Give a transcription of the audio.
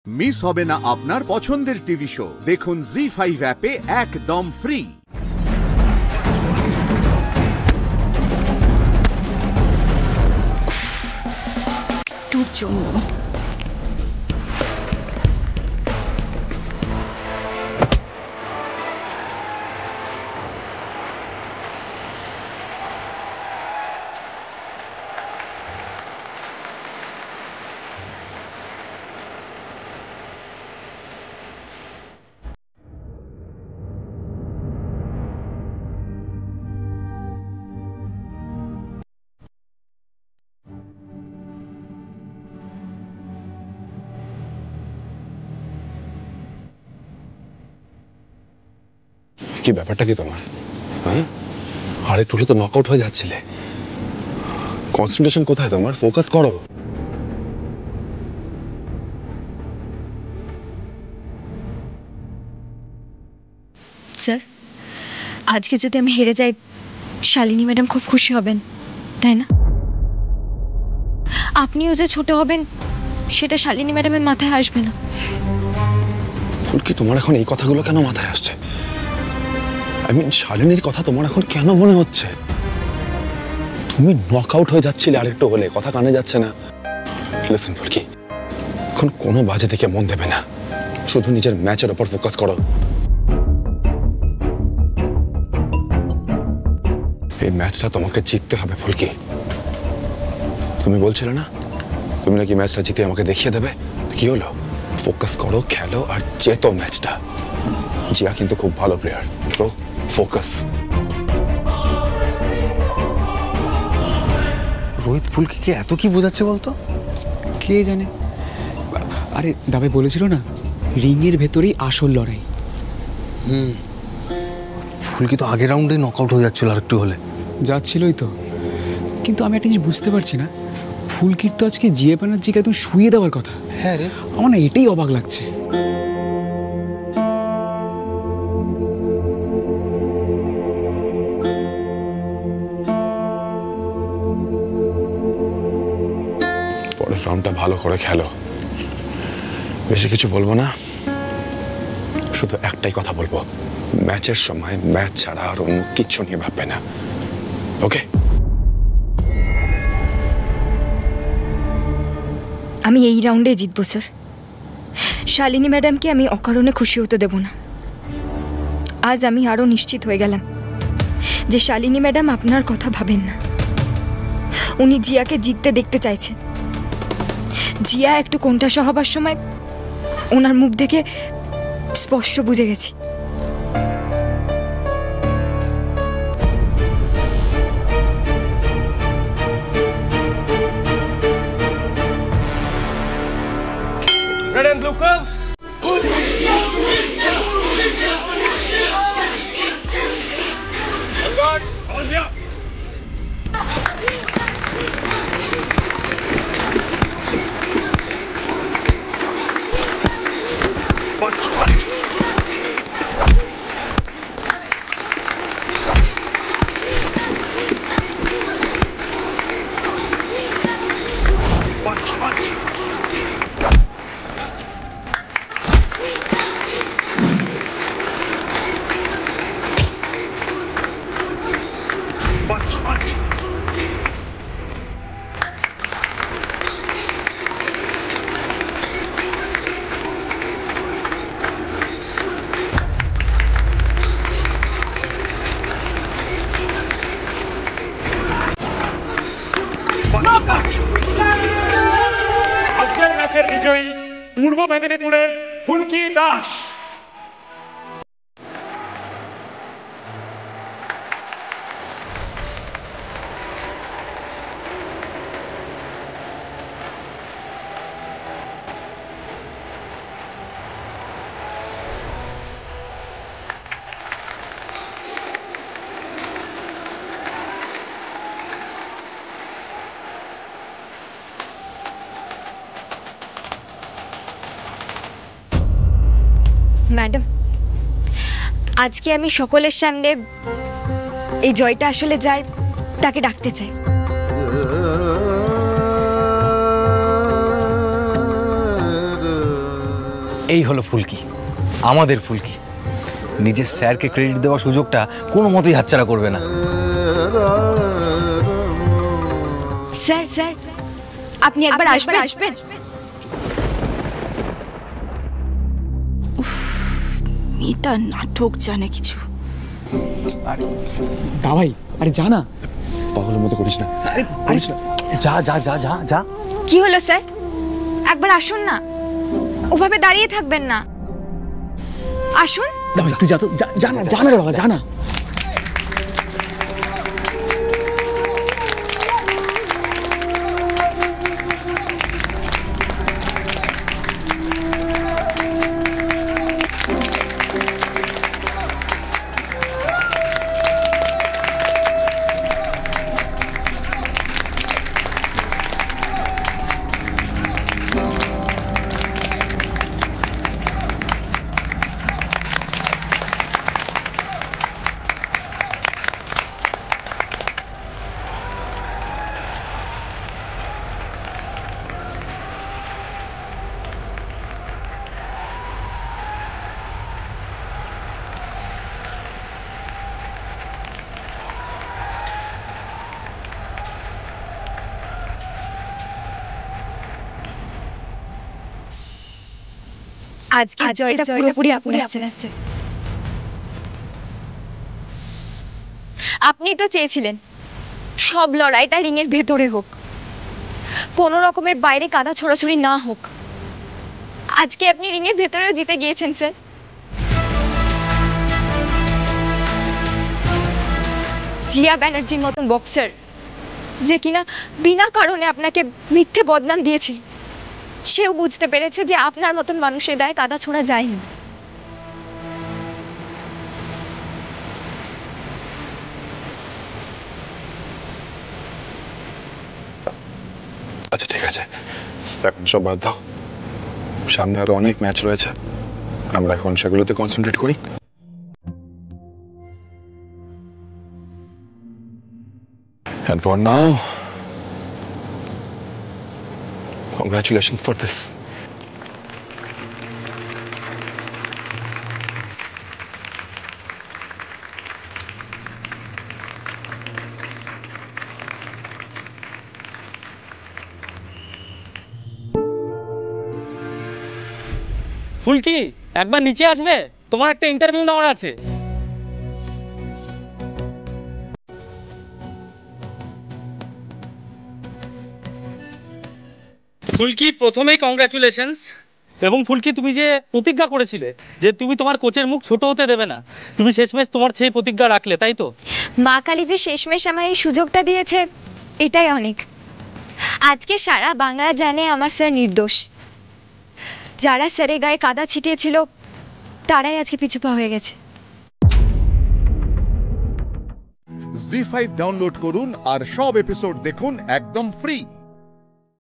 Miss হবে না আপনার পছন্দের টিভি শো। দেখুন জি5 অ্যাপে একদম ফ্রি। একটুর জন্য কি ব্যাপারটা কি তোমার? হ্যাঁ, আর একটু হলে তো নকআউট হয়ে যাচ্ছিলে। কনসেন্ট্রেশন কোথায় তোমার? ফোকাস করো। স্যার, আজকে যদি আমি হেরে যাই শালিনী ম্যাডাম খুব খুশি হবেন, তাই না? আপনিও যে ছোট হবেন সেটা শালিনী ম্যাডামের মাথায় আসবে না। ফুলকি, তোমার এখন এই কথাগুলো কেন মাথায় আসছে? আই মিন, শালিনীর কথা তোমার এখন কেন মনে হচ্ছে? তুমি নকআউট হয়ে যাচ্ছিলে, আরেকটু হলে কথা কানে যাচ্ছে না। লিসেন ফুলকি, এখন কোনো বাজে দিকে মন দেবে না, শুধু নিজের ম্যাচের ওপর ফোকাস করো। এই ম্যাচটা তোমাকে জিততে হবে ফুলকি। তুমি বলছিলে না তুমি নাকি ম্যাচটা জিতে আমাকে দেখিয়ে দেবে? কি হলো? ফোকাস করো, খেলো আর জেতো ম্যাচটা। জিয়া কিন্তু খুব ভালো প্লেয়ার, তো ফোকাস। রোহিত ফুলকিকে এত কি বোঝাচ্ছে বলতো? কে জানে। আরে দাবাই বলেছিল না, রিংয়ের ভেতরেই আসল লড়াই। ফুলকি তো আগের রাউন্ডে নকআউট হয়ে যাচ্ছিল, আর একটু হলে যাচ্ছিলই তো। কিন্তু আমি একটা জিনিস বুঝতে পারছি না, ফুলকির তো আজকে জিএ ব্যানার্জিকে একদম শুইয়ে দেওয়ার কথা। হ্যাঁ রে, আমার না এটাই অবাক লাগছে। পরের রাউন্ডটা ভালো করে খেলো। বেশি কিছু বলবো না, শুধু একটাই কথা বলবো, ম্যাচের সময় ম্যাচ ছাড়া আর অন্য কিচ্ছু নিয়ে ভাববে না, ওকে? আমি এই রাউন্ডে জিতবো স্যার। শালিনী ম্যাডামকে আমি অকারণে খুশি হতে দেব না। আজ আমি আরো নিশ্চিত হয়ে গেলাম যে শালিনী ম্যাডাম আপনার কথা ভাবেন না, উনি জিয়াকে জিততে দেখতে চাইছেন। জিয়া একটু কোণঠাসা হবার সময় ওনার মুখ দেখে স্পষ্ট বুঝে গেছি। Red and blue girls. Guard, on the up. Punch, punch. Punch, punch. Punch, punch. Punch, punch. আজকের ম্যাচের বিজয়ী পূর্ব মেদিনীপুরের ফুলকি দাস। ম্যাডাম, আজকে আমি সকলের সামনে এই জয়টা আসলে যার, তাকে ডাকতে চাই। এই হলো ফুলকি, আমাদের ফুলকি। নিজের স্যারকে ক্রেডিট দেওয়ার সুযোগটা কোনো মতেই হাতছাড়া করবে না। স্যার স্যার আপনি একবার আসবেন। মেয়েটা নাটক জানে কিছু। দাবাই, আরে যা না। পাগলের মতো করিস না, করিস না। যা যা যা যা যা। কি হলো স্যার? একবার আসুন না, ওভাবে দাঁড়িয়ে থাকবেন না, আসুন। দাবাই তুই যা তো, যা না, যা না রে বাবা, যা না। আজকে জয়টা পুরোপুরি আপনার স্যার। আপনি তো চেয়েছিলেন সব লড়াইটা রিংয়ের ভেতরে হোক, কোনো রকমের বাইরে কাদা ছোড়াছুড়ি না হোক। আজকে আপনি রিংয়ের ভেতরেও জিতে গিয়েছেন স্যার। জিয়া ব্যানার্জির মতন বক্সার, যে কিনা বিনা কারণে আপনাকে মিথ্যে বদনাম দিয়েছিল, সেও বুঝতে পেরেছে যে আপনার মতন মানুষের গায়ে কাদা ছোড়া যায়নি। আচ্ছা ঠিক আছে, এখন সব বাদ দাও। সামনে আরো অনেক ম্যাচ রয়েছে, আমরা এখন সেগুলোতে কনসেন্ট্রেট করি। And for now, congratulations for this. ফুলকি একবার নিচে আসবে, তোমার একটা ইন্টারভিউ নেওয়ার আছে। ফুলকি প্রথমেই কংগ্রাচুলেশনস। এবং ফুলকি, তুমি যে প্রতিজ্ঞা করেছিলে যে তুমি তোমার কোচের মুখ ছোট হতে দেবে না, তুমি শেষমেশ তোমার সেই প্রতিজ্ঞা রাখলে, তাই তো? মা কালী যে শেষমেশ আমায় এই সুযোগটা দিয়েছে, এটাই অনেক। আজকে সারা বাংলা জানে আমার স্যার নির্দোষ। যারা স্যারের গায়ে কাদা ছিটিয়েছিল তারাই আজকে পিছুপা হয়ে গেছে। জি5 ডাউনলোড করুন আর সব এপিসোড দেখুন একদম ফ্রি।